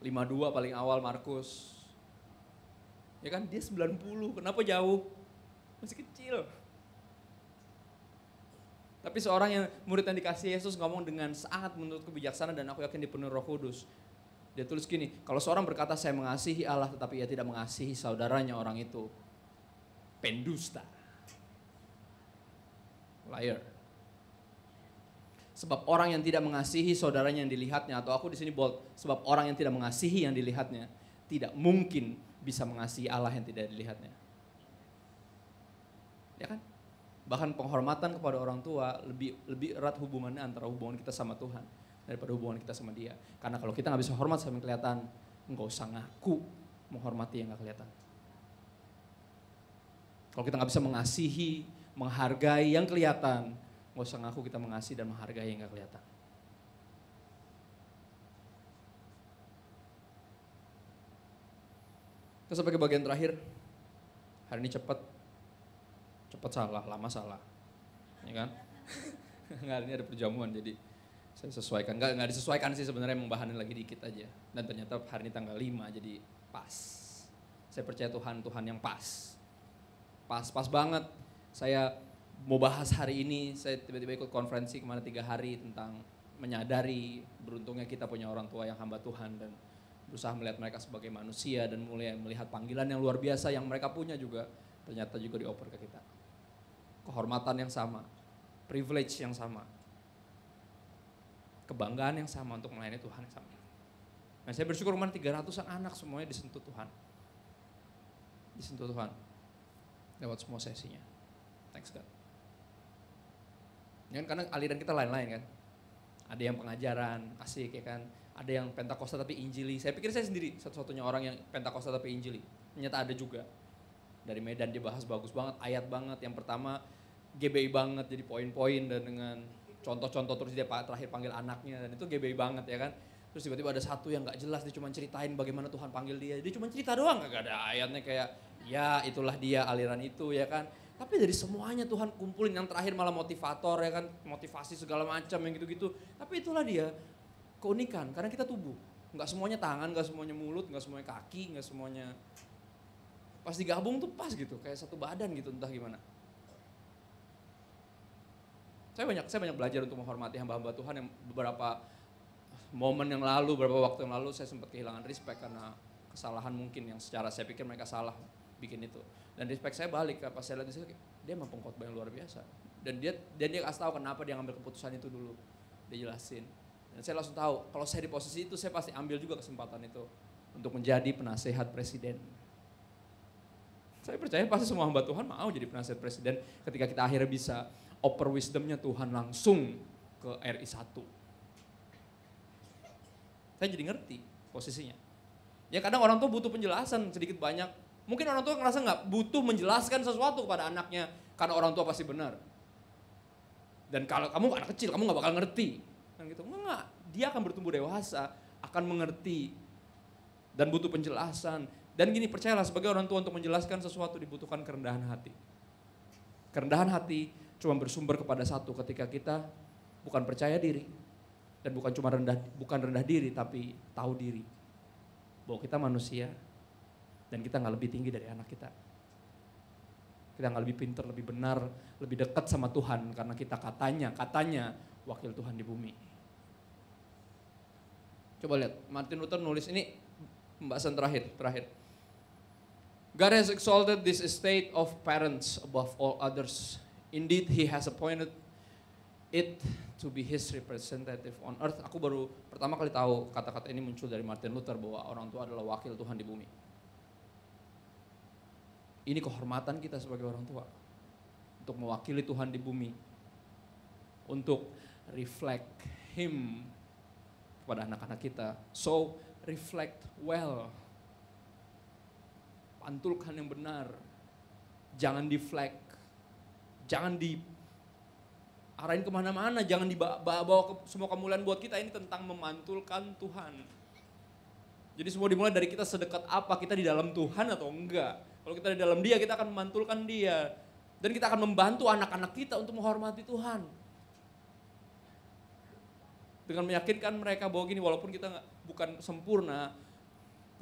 52 paling awal Markus. Ya kan, dia 90, kenapa jauh? Masih kecil. Tapi seorang yang murid yang dikasih Yesus ngomong dengan sangat menurutku bijaksana dan aku yakin dipenuhi Roh Kudus. Dia tulis gini, kalau seorang berkata saya mengasihi Allah tetapi ia tidak mengasihi saudaranya, orang itu pendusta. Liar. Sebab orang yang tidak mengasihi saudaranya yang dilihatnya, atau aku di sini bold, sebab orang yang tidak mengasihi yang dilihatnya tidak mungkin bisa mengasihi Allah yang tidak dilihatnya. Ya kan? Bahkan penghormatan kepada orang tua lebih erat hubungannya antara hubungan kita sama Tuhan daripada hubungan kita sama dia. Karena kalau kita nggak bisa hormat sama yang kelihatan, nggak usah ngaku menghormati yang nggak kelihatan. Kalau kita nggak bisa mengasihi, menghargai yang kelihatan, nggak usah ngaku kita mengasihi dan menghargai yang nggak kelihatan. Terus sampai ke bagian terakhir, hari ini cepat salah, lama salah, ya kan? Nggak, ini ada perjamuan jadi saya sesuaikan, nggak disesuaikan sih sebenarnya, membahanin lagi dikit aja. Dan ternyata hari ini tanggal 5 jadi pas. Saya percaya Tuhan yang pas banget. Saya mau bahas hari ini, saya tiba-tiba ikut konferensi kemana 3 hari tentang menyadari beruntungnya kita punya orang tua yang hamba Tuhan dan berusaha melihat mereka sebagai manusia dan mulai melihat panggilan yang luar biasa yang mereka punya juga ternyata juga dioper ke kita. Kehormatan yang sama, privilege yang sama, kebanggaan yang sama untuk melayani Tuhan yang sama. Nah, saya bersyukur kemarin 300-an anak semuanya disentuh Tuhan. Disentuh Tuhan lewat semua sesinya. Thanks God. Ya kan, karena aliran kita lain-lain kan. Ada yang pengajaran, asik ya kan. Ada yang Pentakosta tapi Injili. Saya pikir saya sendiri satu-satunya orang yang Pentakosta tapi Injili. Ternyata ada juga. Dari Medan dia bahas bagus banget, ayat banget. Yang pertama GBI banget, jadi poin-poin dan dengan contoh-contoh, terus dia terakhir panggil anaknya dan itu GBI banget ya kan. Terus tiba-tiba ada satu yang gak jelas, dia cuma ceritain bagaimana Tuhan panggil dia. Dia cuma cerita doang, gak ada ayatnya kayak Ya itulah dia aliran itu ya kan. Tapi dari semuanya Tuhan kumpulin, yang terakhir malah motivator ya kan, motivasi segala macam yang gitu-gitu. Tapi itulah dia keunikan, karena kita tubuh. Nggak semuanya tangan, nggak semuanya mulut, nggak semuanya kaki, nggak semuanya. Pas digabung tuh pas gitu, kayak satu badan gitu, entah gimana. Saya banyak belajar untuk menghormati hamba-hamba Tuhan yang beberapa momen yang lalu, beberapa waktu yang lalu saya sempat kehilangan respect karena kesalahan mungkin yang secara saya pikir mereka salah bikin itu. Dan respect saya balik, pas saya lihat di situ, dia emang pengkhotbah yang luar biasa. Dan dia kasih tahu kenapa dia ngambil keputusan itu dulu. Dia jelasin. Dan saya langsung tahu, kalau saya di posisi itu saya pasti ambil juga kesempatan itu untuk menjadi penasehat presiden. Saya percaya pasti semua hamba Tuhan mau jadi penasehat presiden ketika kita akhirnya bisa oper wisdomnya Tuhan langsung ke RI 1. Saya jadi ngerti posisinya. Ya kadang orang tua butuh penjelasan sedikit banyak. Mungkin orang tua ngerasa nggak butuh menjelaskan sesuatu kepada anaknya karena orang tua pasti benar. Dan kalau kamu anak kecil, kamu nggak bakal ngerti. Kan gitu. Enggak, dia akan bertumbuh dewasa, akan mengerti dan butuh penjelasan. Dan gini, percayalah sebagai orang tua untuk menjelaskan sesuatu dibutuhkan kerendahan hati. Kerendahan hati cuma bersumber kepada satu, ketika kita bukan percaya diri dan bukan rendah diri tapi tahu diri bahwa kita manusia dan kita nggak lebih tinggi dari anak kita. Kita nggak lebih pintar, lebih benar, lebih dekat sama Tuhan karena kita katanya wakil Tuhan di bumi. Coba lihat, Martin Luther nulis ini pembahasan terakhir. God has exalted this estate of parents above all others. Indeed, He has appointed it to be His representative on earth. Aku baru pertama kali tahu kata-kata ini muncul dari Martin Luther bahwa orang tua adalah wakil Tuhan di bumi. Ini kehormatan kita sebagai orang tua untuk mewakili Tuhan di bumi, untuk reflect Him kepada anak-anak kita. So reflect well, pantulkan yang benar, jangan deflect, jangan diarahin kemana-mana, jangan dibawa ke semua kemuliaan buat kita. Ini tentang memantulkan Tuhan. Jadi semua dimulai dari kita sedekat apa kita di dalam Tuhan atau enggak. Kalau kita di dalam Dia, kita akan memantulkan Dia. Dan kita akan membantu anak-anak kita untuk menghormati Tuhan. Dengan meyakinkan mereka bahwa gini, walaupun kita bukan sempurna,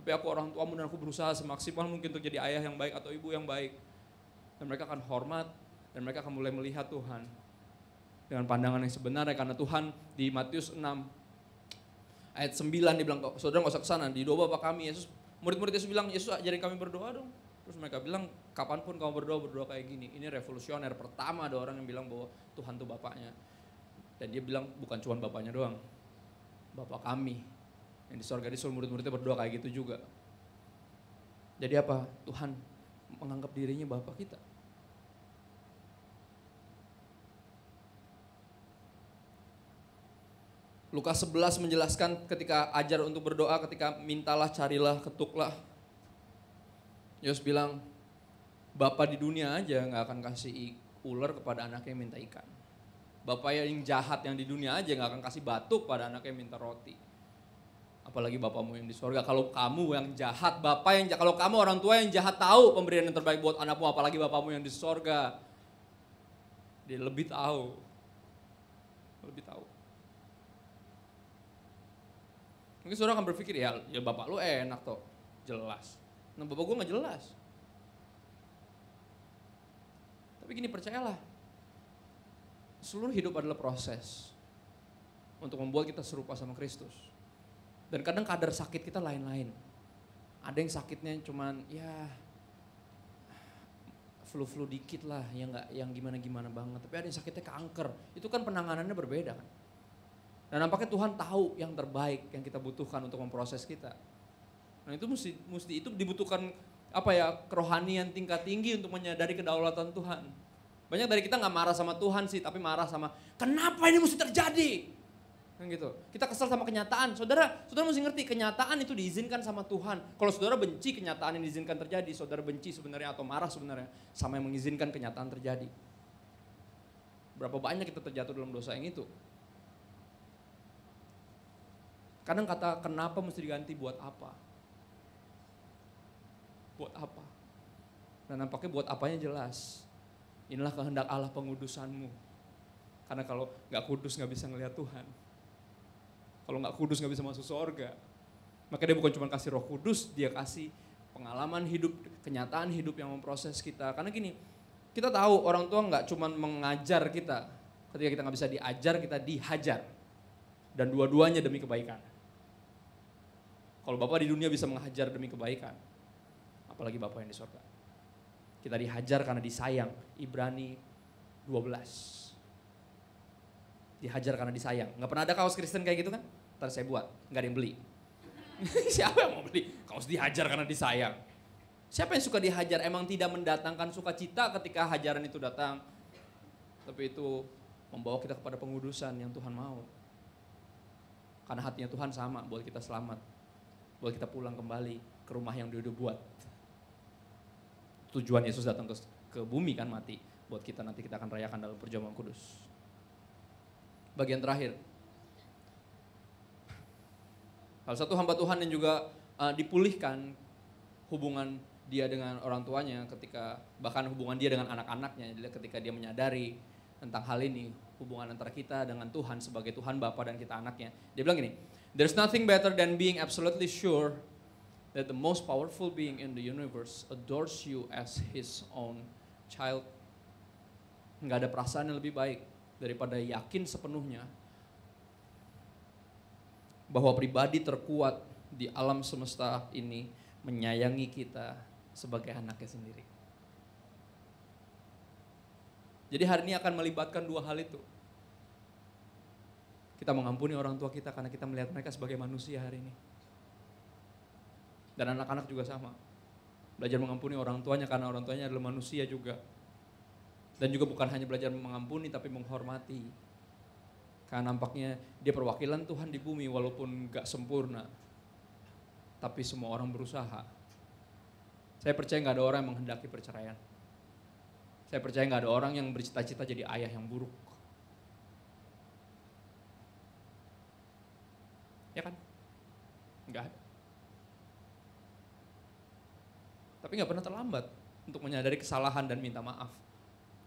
tapi aku orang tuamu dan aku berusaha semaksimal mungkin untuk jadi ayah yang baik atau ibu yang baik. Dan mereka akan hormat, dan mereka akan mulai melihat Tuhan dengan pandangan yang sebenarnya. Karena Tuhan di Matius 6 ayat 9 dia bilang, saudara gak usah kesana, di doa Bapa kami. Murid-murid Yesus bilang, Yesus ajarin kami berdoa dong. Terus mereka bilang, kapanpun kamu berdoa kayak gini. Ini revolusioner, pertama ada orang yang bilang bahwa Tuhan itu Bapaknya. Dan dia bilang bukan cuma Bapaknya doang, Bapa kami yang di sorga. Di seluruh murid-muridnya berdoa kayak gitu juga. Jadi apa? Tuhan menganggap dirinya Bapa kita. Lukas 11 menjelaskan ketika ajar untuk berdoa, ketika mintalah, carilah, ketuklah. Yesus bilang, Bapa di dunia aja gak akan kasih ular kepada anaknya yang minta ikan. Bapa yang jahat yang di dunia aja gak akan kasih batu kepada anaknya yang minta roti. Apalagi Bapamu yang di sorga. Kalau kamu yang jahat, kalau kamu orang tua yang jahat tahu pemberian yang terbaik buat anakmu, apalagi Bapamu yang di sorga. Dia lebih tahu. Lebih tahu. Mungkin saudara akan berpikir, ya bapak lu enak toh, jelas. Nah bapak gue gak jelas. Tapi gini, percayalah, seluruh hidup adalah proses untuk membuat kita serupa sama Kristus. Dan kadang kadar sakit kita lain-lain. Ada yang sakitnya cuman ya flu-flu dikit lah, yang gimana-gimana banget. Tapi ada yang sakitnya kanker, itu kan penanganannya berbeda kan. Dan nampaknya Tuhan tahu yang terbaik yang kita butuhkan untuk memproses kita. Nah itu mesti itu dibutuhkan kerohanian tingkat tinggi untuk menyadari kedaulatan Tuhan. Banyak dari kita nggak marah sama Tuhan sih, tapi marah sama kenapa ini mesti terjadi. Kan gitu. Kita kesal sama kenyataan. Saudara mesti ngerti kenyataan itu diizinkan sama Tuhan. Kalau saudara benci kenyataan yang diizinkan terjadi, saudara benci sebenarnya atau marah sebenarnya sama yang mengizinkan kenyataan terjadi. Berapa banyak kita terjatuh dalam dosa yang itu. Kadang kata kenapa mesti diganti buat apa? Buat apa? Dan nampaknya buat apanya jelas. Inilah kehendak Allah pengudusanmu. Karena kalau gak kudus gak bisa ngelihat Tuhan. Kalau gak kudus gak bisa masuk surga. Maka dia bukan cuma kasih Roh Kudus, dia kasih pengalaman hidup, kenyataan hidup yang memproses kita. Karena gini, kita tahu orang tua gak cuma mengajar kita. Ketika kita gak bisa diajar, kita dihajar. Dan dua-duanya demi kebaikan. Kalau Bapak di dunia bisa menghajar demi kebaikan, apalagi Bapak yang di surga. Kita dihajar karena disayang. Ibrani 12. Dihajar karena disayang. Gak pernah ada kaos Kristen kayak gitu kan? Ntar saya buat, gak ada yang beli. Siapa yang mau beli kaos dihajar karena disayang? Siapa yang suka dihajar? Emang tidak mendatangkan sukacita ketika hajaran itu datang. Tapi itu membawa kita kepada pengudusan yang Tuhan mau. Karena hatinya Tuhan sama, buat kita selamat. Buat kita pulang kembali ke rumah yang dia udah buat. Tujuan Yesus datang ke bumi kan, mati. Buat kita nanti kita akan rayakan dalam perjamuan kudus. Bagian terakhir. Salah satu hamba Tuhan yang juga dipulihkan hubungan dia dengan orang tuanya ketika, bahkan hubungan dia dengan anak-anaknya ketika dia menyadari tentang hal ini, hubungan antara kita dengan Tuhan sebagai Tuhan Bapa dan kita anaknya. Dia bilang gini, "There's nothing better than being absolutely sure that the most powerful being in the universe adores you as his own child." Nggak ada perasaan yang lebih baik daripada yakin sepenuhnya bahwa pribadi terkuat di alam semesta ini menyayangi kita sebagai anaknya sendiri. Jadi hari ini akan melibatkan dua hal itu. Kita mengampuni orang tua kita karena kita melihat mereka sebagai manusia hari ini. Dan anak-anak juga sama. Belajar mengampuni orang tuanya karena orang tuanya adalah manusia juga. Dan juga bukan hanya belajar mengampuni tapi menghormati. Karena nampaknya dia perwakilan Tuhan di bumi walaupun gak sempurna. Tapi semua orang berusaha. Saya percaya gak ada orang yang menghendaki perceraian. Saya percaya gak ada orang yang bercita-cita jadi ayah yang buruk. Ya kan? Gak ada. Tapi gak pernah terlambat untuk menyadari kesalahan dan minta maaf.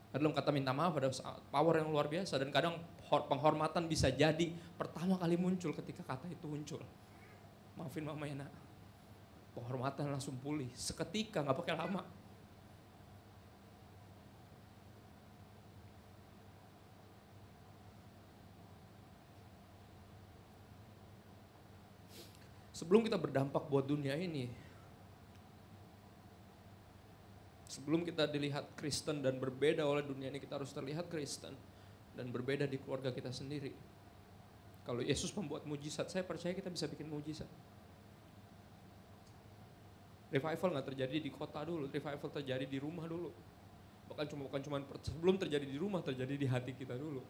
Dalam kata minta maaf ada power yang luar biasa. Dan kadang penghormatan bisa jadi pertama kali muncul ketika kata itu muncul. Maafin mama ya nak. Penghormatan langsung pulih. Seketika, gak pakai lama. Sebelum kita berdampak buat dunia ini, sebelum kita dilihat Kristen dan berbeda oleh dunia ini, kita harus terlihat Kristen dan berbeda di keluarga kita sendiri. Kalau Yesus membuat mujizat, saya percaya kita bisa bikin mujizat. Revival nggak terjadi di kota dulu, revival terjadi di rumah dulu. Bukan cuma sebelum terjadi di rumah, terjadi di hati kita dulu.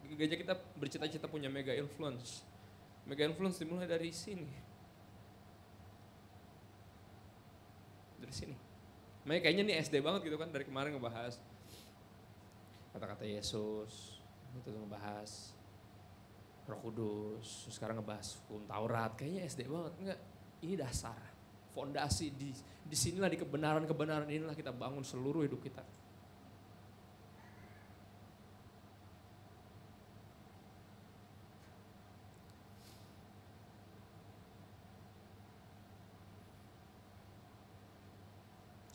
Gereja kita bercita-cita punya mega influence. Mega influence dimulai dari sini. Dari sini. Makanya kayaknya nih SD banget gitu kan, dari kemarin ngebahas kata-kata Yesus, itu ngebahas Roh Kudus, sekarang ngebahas hukum Taurat, kayaknya SD banget. Enggak, ini dasar, fondasi, di sinilah, di kebenaran-kebenaran inilah kita bangun seluruh hidup kita.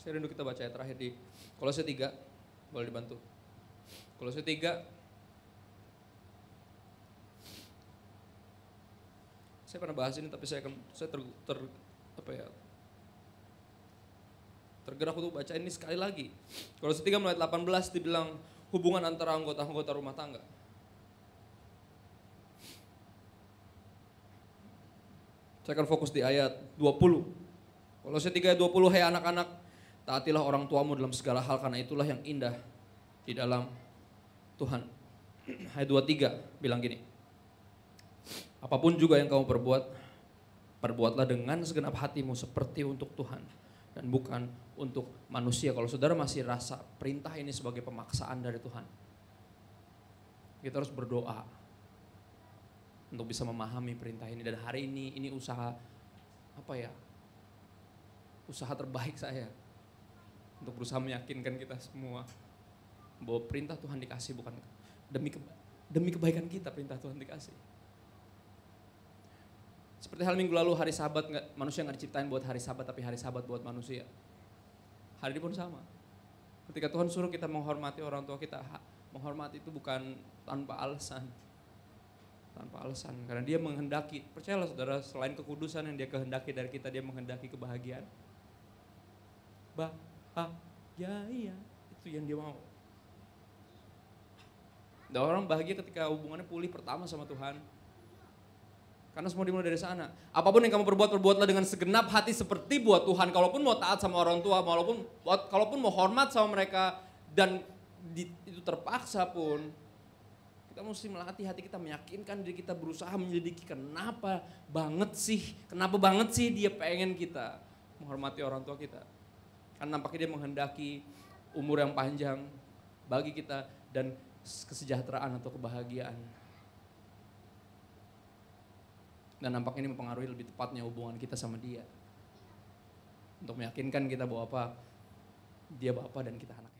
Saya rindu kita baca ayat terakhir di Kolose 3, boleh dibantu. Kolose 3. Saya pernah bahas ini tapi saya tergerak untuk baca ini sekali lagi. Kolose 3 mulai 18 dibilang hubungan antara anggota-anggota rumah tangga. Saya akan fokus di ayat 20. Kolose 3 ayat 20, "Hai anak-anak, taatilah orang tuamu dalam segala hal karena itulah yang indah di dalam Tuhan." Ayat 23 bilang gini, "Apapun juga yang kamu perbuatlah dengan segenap hatimu seperti untuk Tuhan dan bukan untuk manusia." Kalau saudara masih rasa perintah ini sebagai pemaksaan dari Tuhan, kita harus berdoa untuk bisa memahami perintah ini. Dan hari ini usaha usaha terbaik saya untuk berusaha meyakinkan kita semua bahwa perintah Tuhan dikasih bukan demi kebaikan kita, perintah Tuhan dikasih. Seperti hal minggu lalu, hari Sabat, manusia nggak diciptain buat hari Sabat, tapi hari Sabat buat manusia. Hari ini pun sama. Ketika Tuhan suruh kita menghormati orang tua kita, menghormati itu bukan tanpa alasan. Tanpa alasan, karena dia menghendaki, percayalah saudara, selain kekudusan yang dia kehendaki dari kita, dia menghendaki kebahagiaan. Bahagia, itu yang dia mau. Dan orang bahagia ketika hubungannya pulih pertama sama Tuhan. Karena semua dimulai dari sana. Apapun yang kamu perbuat, perbuatlah dengan segenap hati seperti buat Tuhan. Kalaupun mau taat sama orang tua, kalaupun mau hormat sama mereka, dan itu terpaksa pun, kita mesti melatih hati kita, meyakinkan diri kita, berusaha menyelidiki kenapa banget sih dia pengen kita menghormati orang tua kita. Karena nampaknya dia menghendaki umur yang panjang bagi kita dan kesejahteraan atau kebahagiaan. Dan nampaknya ini mempengaruhi lebih tepatnya hubungan kita sama dia. Untuk meyakinkan kita bahwa dia Bapa dan kita anak.